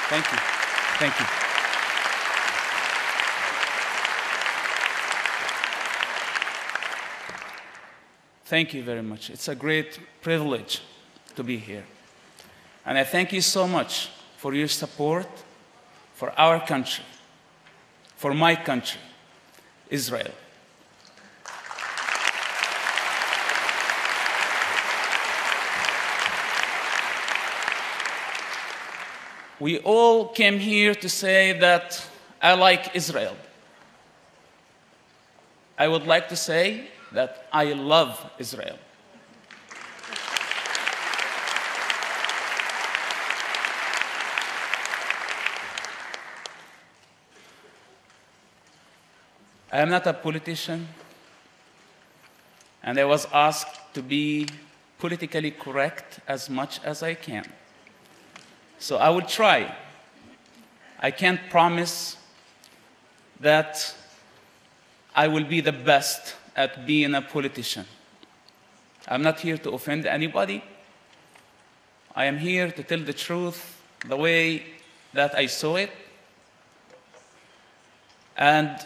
Thank you. Thank you. Thank you very much. It's a great privilege to be here. And I thank you so much for your support for our country, for my country, Israel. We all came here to say that I like Israel. I would like to say that I love Israel. I am not a politician, and I was asked to be politically correct as much as I can. So I will try. I can't promise that I will be the best at being a politician. I'm not here to offend anybody. I am here to tell the truth the way that I saw it. And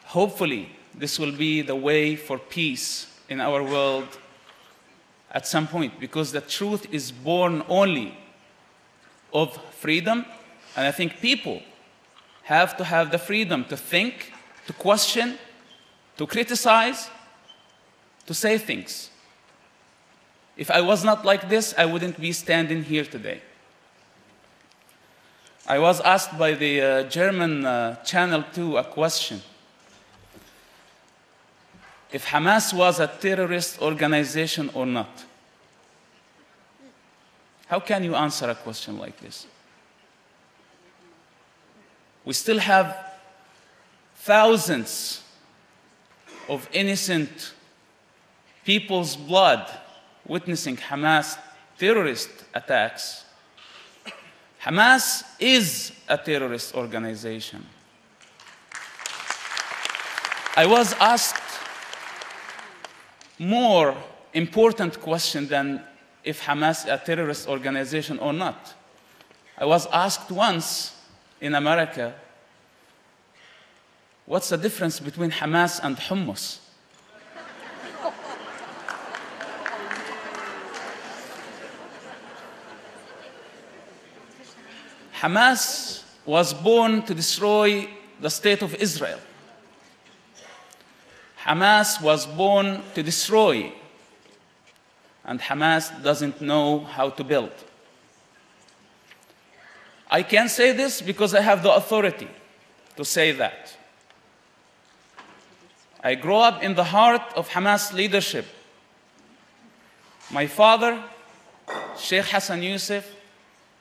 hopefully, this will be the way for peace in our world at some point, because the truth is born only of freedom, and I think people have to have the freedom to think, to question, to criticize, to say things. If I was not like this, I wouldn't be standing here today. I was asked by the German Channel 2 a question. If Hamas was a terrorist organization or not. How can you answer a question like this? We still have thousands of innocent people's blood witnessing Hamas terrorist attacks. Hamas is a terrorist organization. I was asked more important question than if Hamas is a terrorist organization or not. I was asked once in America, what's the difference between Hamas and hummus? Hamas was born to destroy the state of Israel. Hamas was born to destroy, and Hamas doesn't know how to build. I can say this because I have the authority to say that. I grew up in the heart of Hamas leadership. My father, Sheikh Hassan Yousuf,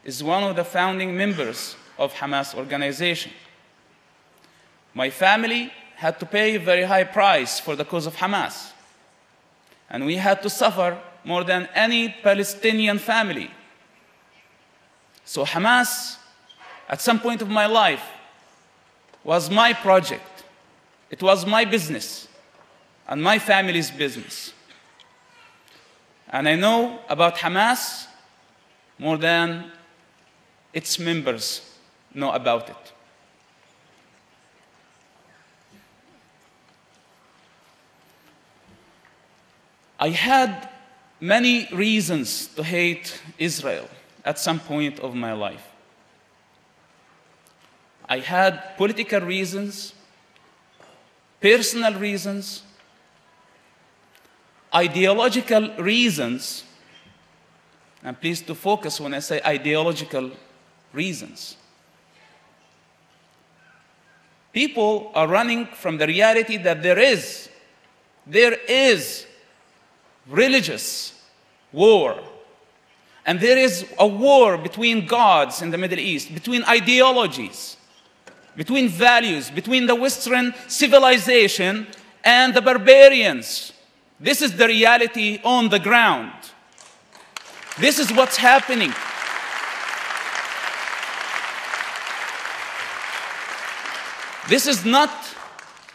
is one of the founding members of Hamas organization. My family had to pay a very high price for the cause of Hamas, and we had to suffer more than any Palestinian family. So Hamas, at some point of my life, was my project. It was my business and my family's business. And I know about Hamas more than its members know about it. I had many reasons to hate Israel at some point of my life. I had political reasons, personal reasons, ideological reasons, and please to focus when I say ideological reasons. People are running from the reality that there is religious war. And there is a war between gods in the Middle East, between ideologies, between values, between the Western civilization and the barbarians. This is the reality on the ground. This is what's happening. This is not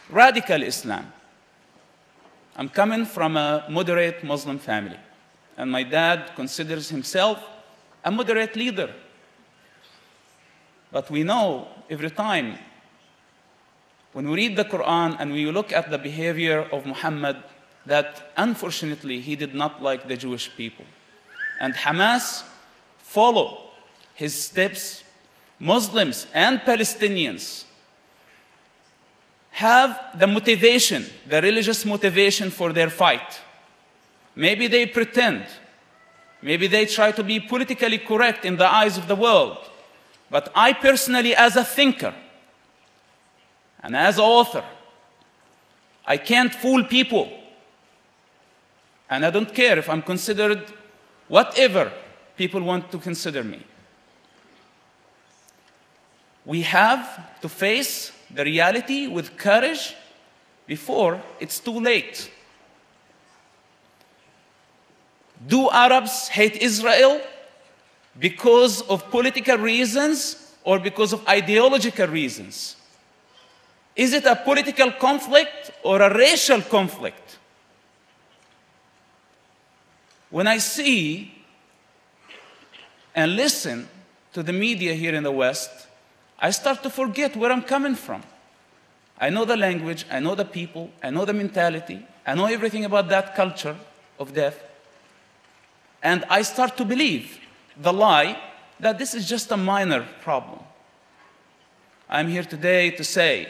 radical Islam. I'm coming from a moderate Muslim family, and my dad considers himself a moderate leader. But we know every time when we read the Quran and we look at the behavior of Muhammad that unfortunately he did not like the Jewish people. And Hamas follow his steps. Muslims and Palestinians have the motivation, the religious motivation for their fight. Maybe they pretend, maybe they try to be politically correct in the eyes of the world. But I personally, as a thinker and as an author, I can't fool people. And I don't care if I'm considered whatever people want to consider me. We have to face the reality with courage before it's too late. Do Arabs hate Israel because of political reasons or because of ideological reasons? Is it a political conflict or a racial conflict? When I see and listen to the media here in the West, I start to forget where I'm coming from. I know the language, I know the people, I know the mentality, I know everything about that culture of death. And I start to believe the lie that this is just a minor problem. I'm here today to say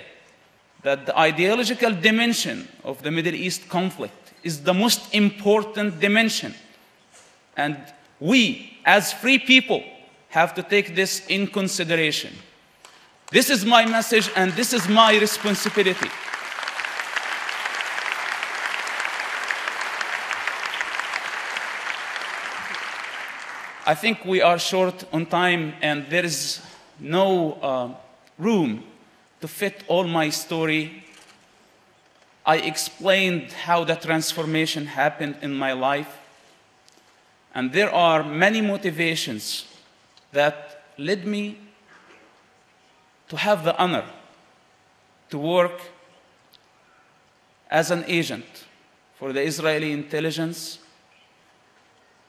that the ideological dimension of the Middle East conflict is the most important dimension. And we, as free people, have to take this in consideration. This is my message and this is my responsibility. I think we are short on time and there is no room to fit all my story. I explained how the transformation happened in my life. And there are many motivations that led me to have the honor to work as an agent for the Israeli intelligence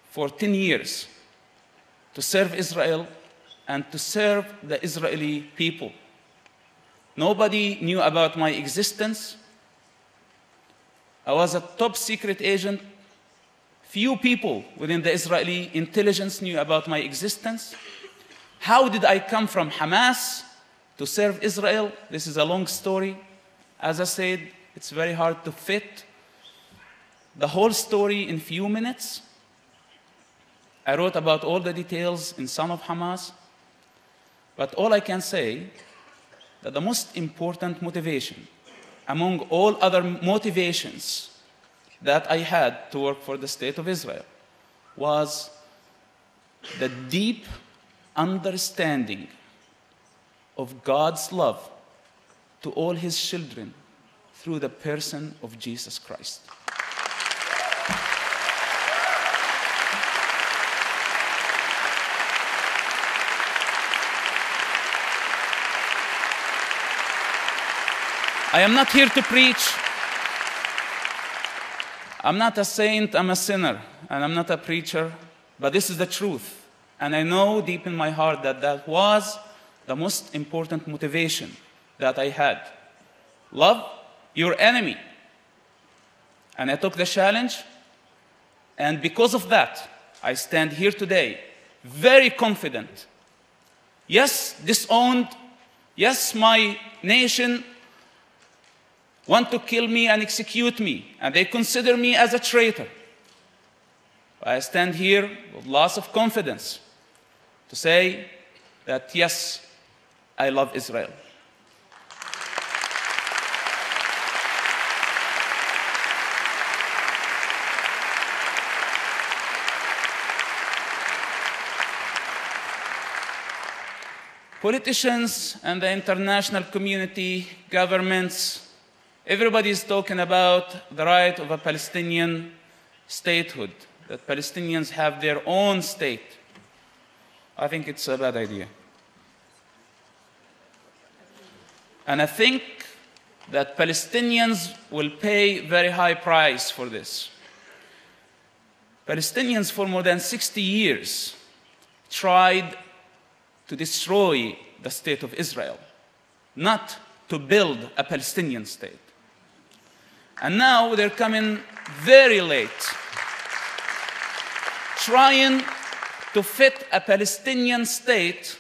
for 10 years to serve Israel and to serve the Israeli people. Nobody knew about my existence. I was a top secret agent. Few people within the Israeli intelligence knew about my existence. How did I come from Hamas to serve Israel? This is a long story. As I said, it's very hard to fit the whole story in few minutes. I wrote about all the details in Son of Hamas. But all I can say that the most important motivation among all other motivations that I had to work for the State of Israel was the deep understanding of God's love to all His children through the person of Jesus Christ. I am not here to preach. I'm not a saint, I'm a sinner, and I'm not a preacher, but this is the truth. And I know deep in my heart that that was the most important motivation that I had. Love your enemy. And I took the challenge, and because of that, I stand here today very confident. Yes, disowned. Yes, my nation want to kill me and execute me, and they consider me as a traitor. I stand here with lots of confidence to say that, yes, I love Israel. Politicians and the international community, governments, everybody is talking about the right of a Palestinian statehood, that Palestinians have their own state. I think it's a bad idea. And I think that Palestinians will pay very high price for this. Palestinians for more than 60 years tried to destroy the state of Israel, not to build a Palestinian state. And now they're coming very late, trying to fit a Palestinian state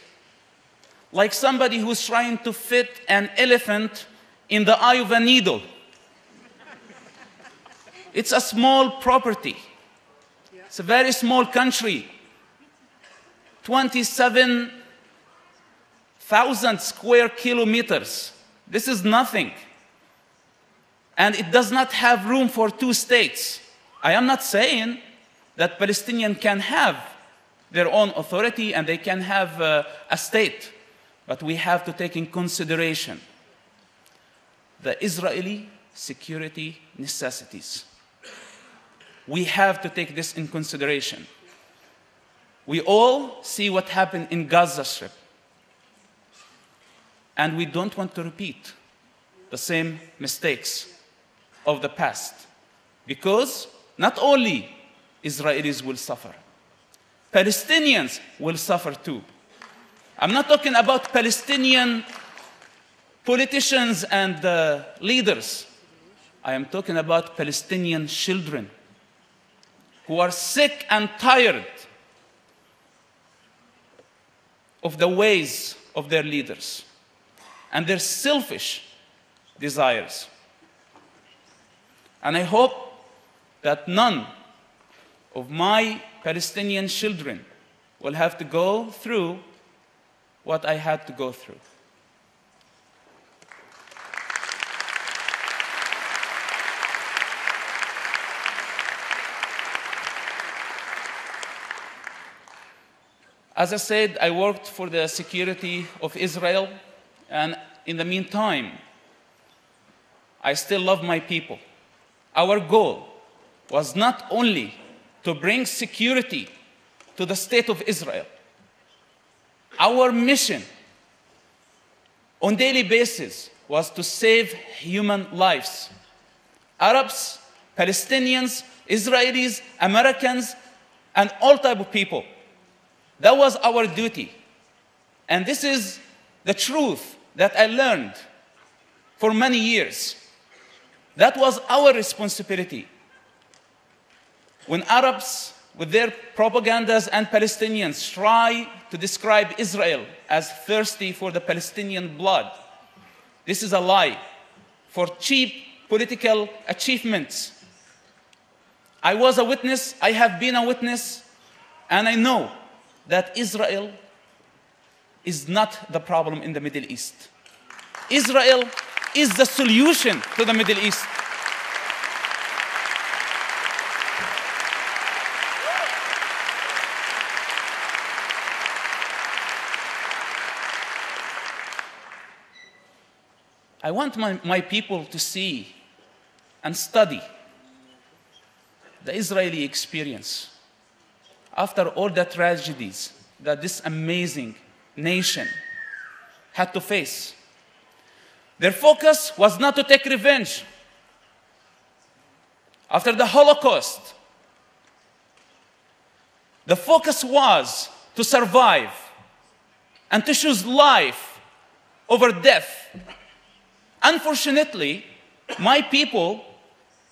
like somebody who's trying to fit an elephant in the eye of a needle. It's a small property. It's a very small country. 27,000 square kilometers. This is nothing. And it does not have room for two states. I am not saying that Palestinians can have their own authority and they can have a state. But we have to take in consideration the Israeli security necessities. We have to take this in consideration. We all see what happened in Gaza Strip. And we don't want to repeat the same mistakes of the past. Because not only Israelis will suffer, Palestinians will suffer too. I'm not talking about Palestinian politicians and leaders. I am talking about Palestinian children who are sick and tired of the ways of their leaders and their selfish desires. And I hope that none of my Palestinian children will have to go through what I had to go through. As I said, I worked for the security of Israel, and in the meantime, I still love my people. Our goal was not only to bring security to the state of Israel. Our mission on a daily basis was to save human lives. Arabs, Palestinians, Israelis, Americans, and all types of people. That was our duty. And this is the truth that I learned for many years. That was our responsibility. When Arabs, with their propagandas, and Palestinians try to describe Israel as thirsty for the Palestinian blood, this is a lie for cheap political achievements. I was a witness, I have been a witness, and I know that Israel is not the problem in the Middle East. Israel is the solution to the Middle East. I want my people to see and study the Israeli experience after all the tragedies that this amazing nation had to face. Their focus was not to take revenge. After the Holocaust, the focus was to survive and to choose life over death. Unfortunately, my people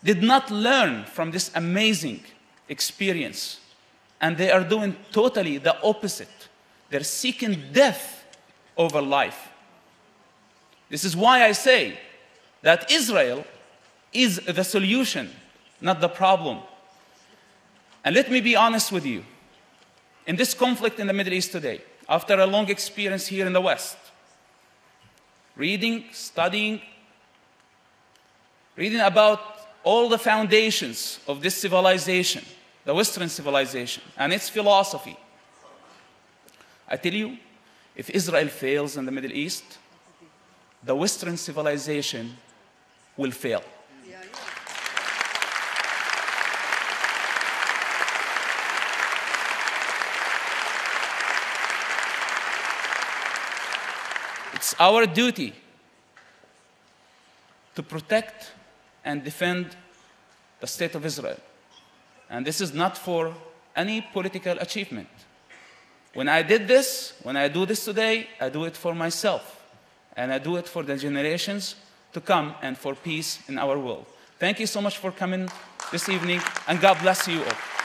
did not learn from this amazing experience, and they are doing totally the opposite. They're seeking death over life. This is why I say that Israel is the solution, not the problem. And let me be honest with you. In this conflict in the Middle East today, after a long experience here in the West, reading, studying, reading about all the foundations of this civilization, the Western civilization, and its philosophy, I tell you, if Israel fails in the Middle East, the Western civilization will fail. It's our duty to protect and defend the state of Israel. And this is not for any political achievement. When I did this, when I do this today, I do it for myself. And I do it for the generations to come and for peace in our world. Thank you so much for coming this evening, and God bless you all.